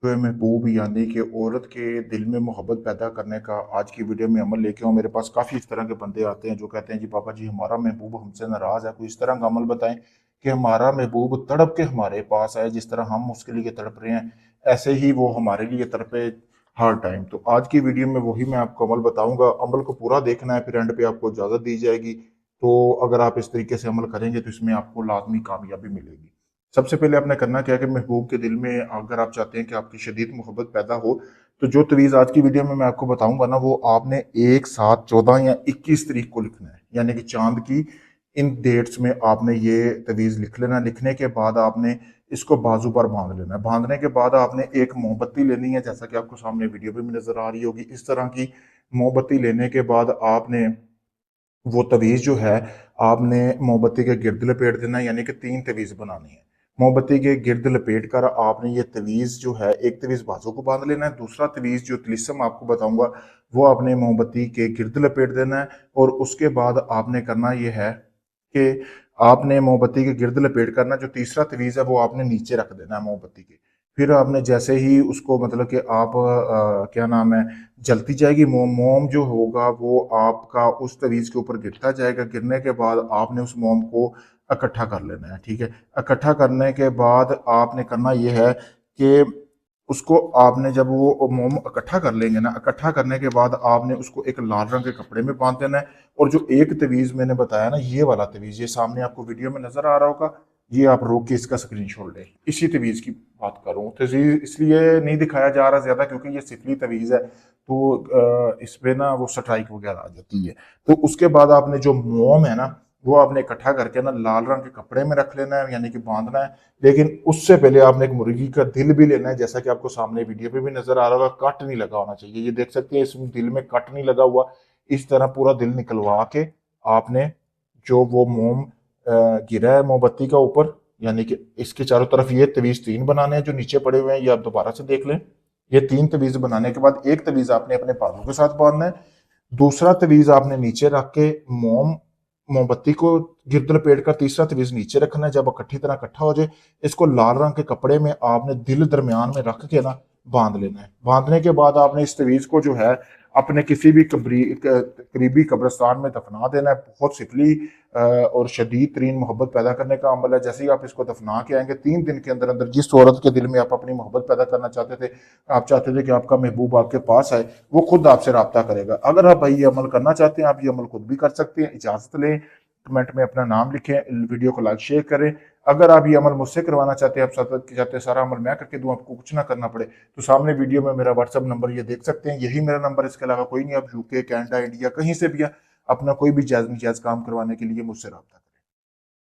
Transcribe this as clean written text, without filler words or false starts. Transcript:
तो महबूब यानी कि औरत के दिल में मोहब्बत पैदा करने का आज की वीडियो में अमल लेके आऊँ। मेरे पास काफ़ी इस तरह के बंदे आते हैं जो कहते हैं जी पापा जी हमारा महबूब हमसे नाराज़ है, कोई इस तरह का अमल बताएं कि हमारा महबूब तड़प के हमारे पास आए, जिस तरह हम उसके लिए तड़प रहे हैं ऐसे ही वो हमारे लिए तड़पे हर टाइम। तो आज की वीडियो में वही मैं आपको अमल बताऊंगा। अमल को पूरा देखना है, फिर एंड पे आपको इजाज़त दी जाएगी। तो अगर आप इस तरीके से अमल करेंगे तो इसमें आपको लाजमी कामयाबी मिलेगी। सबसे पहले आपने करना क्या है कि महबूब के दिल में अगर आप चाहते हैं कि आपकी शदीद मोहब्बत पैदा हो, तो जो तवीज़ आज की वीडियो में मैं आपको बताऊंगा ना, वो आपने 1, 7, 14 या 21 तारीख को लिखना है, यानी कि चांद की इन डेट्स में आपने ये तवीज़ लिख लेना। लिखने के बाद आपने इसको बाजू पर बांध लेना है। बांधने के बाद आपने एक मोमबत्ती लेनी है, जैसा कि आपको सामने वीडियो में भी नजर आ रही होगी। इस तरह की मोमबत्ती लेने के बाद आपने वो तवीज़ जो है आपने मोमबत्ती के गिर्द लपेट देना है, यानी कि 3 तवीज़ बनानी है। मोमबत्ती के गिर्द लपेट कर आपने ये तवीज़ जो है, एक तवीज़ बाजू को बांध लेना है, दूसरा तवीज़ जो तिलिस्म आपको बताऊंगा वो आपने मोमबत्ती के गिर्द लपेट देना है। और उसके बाद आपने करना ये है कि आपने मोमबत्ती के गिर्द लपेट करना, जो तीसरा तवीज़ है वो आपने नीचे रख देना है मोमबत्ती के। फिर आपने जैसे ही उसको मतलब कि आप क्या नाम है, जलती जाएगी मोम, मोम जो होगा वो आपका उस तवीज़ के ऊपर गिरता जाएगा। गिरने के बाद आपने उस मोम को इकट्ठा कर लेना है, ठीक है। इकट्ठा करने के बाद आपने करना ये है कि उसको आपने जब वो मोम इकट्ठा कर लेंगे ना, इकट्ठा करने के बाद आपने उसको एक लाल रंग के कपड़े में बांध देना है। और जो एक तवीज़ मैंने बताया ना, ये वाला तवीज़, ये सामने आपको वीडियो में नजर आ रहा होगा, ये आप रोक के इसका स्क्रीनशॉट लें। इसी तवीज़ की बात करूँ तो इसलिए नहीं दिखाया जा रहा ज़्यादा क्योंकि ये सिफली तवीज़ है, तो इस पे ना वो स्ट्राइक वगैरह आ जाती है। तो उसके बाद आपने जो मोम है ना, वो आपने इकट्ठा करके ना लाल रंग के कपड़े में रख लेना है, यानी कि बांधना है। लेकिन उससे पहले आपने एक मुर्गी का दिल भी लेना है, जैसा कि आपको सामने वीडियो पे भी नजर आ रहा होगा। कट नहीं लगा होना चाहिए, ये देख सकते हैं इस दिल में कट नहीं लगा हुआ। इस तरह पूरा दिल निकलवा के आपने जो वो मोम गिरा है मोमबत्ती का ऊपर, यानी कि इसके चारों तरफ ये तवीज़ 3 बनाने हैं जो नीचे पड़े हुए हैं, ये आप दोबारा से देख लें। ये 3 तवीज़ बनाने के बाद एक तवीज़ आपने अपने बाजू के साथ बांधना है, दूसरा तवीज़ आपने नीचे रख के मोमबत्ती को गिरद लपेट कर तीसरा तवीज़ नीचे रखना है। जब इकट्ठी तरह इकट्ठा हो जाए, इसको लाल रंग के कपड़े में आपने दिल दरमियान में रख के ना बांध लेना है। बांधने के बाद आपने इस तवीज़ को जो है अपने किसी भी करीबी कब्रिस्तान में दफना देना है। बहुत सिफली और शदीद तरीन मोहब्बत पैदा करने का अमल है। जैसे ही आप इसको दफना के आएंगे, 3 दिन के अंदर अंदर जिस औरत के दिल में आप अपनी मोहब्बत पैदा करना चाहते थे, आप चाहते थे कि आपका महबूब आपके पास आए, वो खुद आपसे रब्ता करेगा। अगर आप भाई ये अमल करना चाहते हैं, आप ये अमल खुद भी कर सकते हैं। इजाजत लें, कमेंट में अपना नाम लिखें, वीडियो को लाइक शेयर करें। अगर आप ये अमल मुझसे करवाना चाहते हैं, आप चाहते हैं सारा अमल मैं करके दूं, आपको कुछ ना करना पड़े, तो सामने वीडियो में मेरा व्हाट्सअप नंबर ये देख सकते हैं, यही मेरा नंबर, इसके अलावा कोई नहीं। आप यूके, कनाडा, इंडिया कहीं से भी अपना कोई भी जायज काम करवाने के लिए मुझसे रब्ता करें।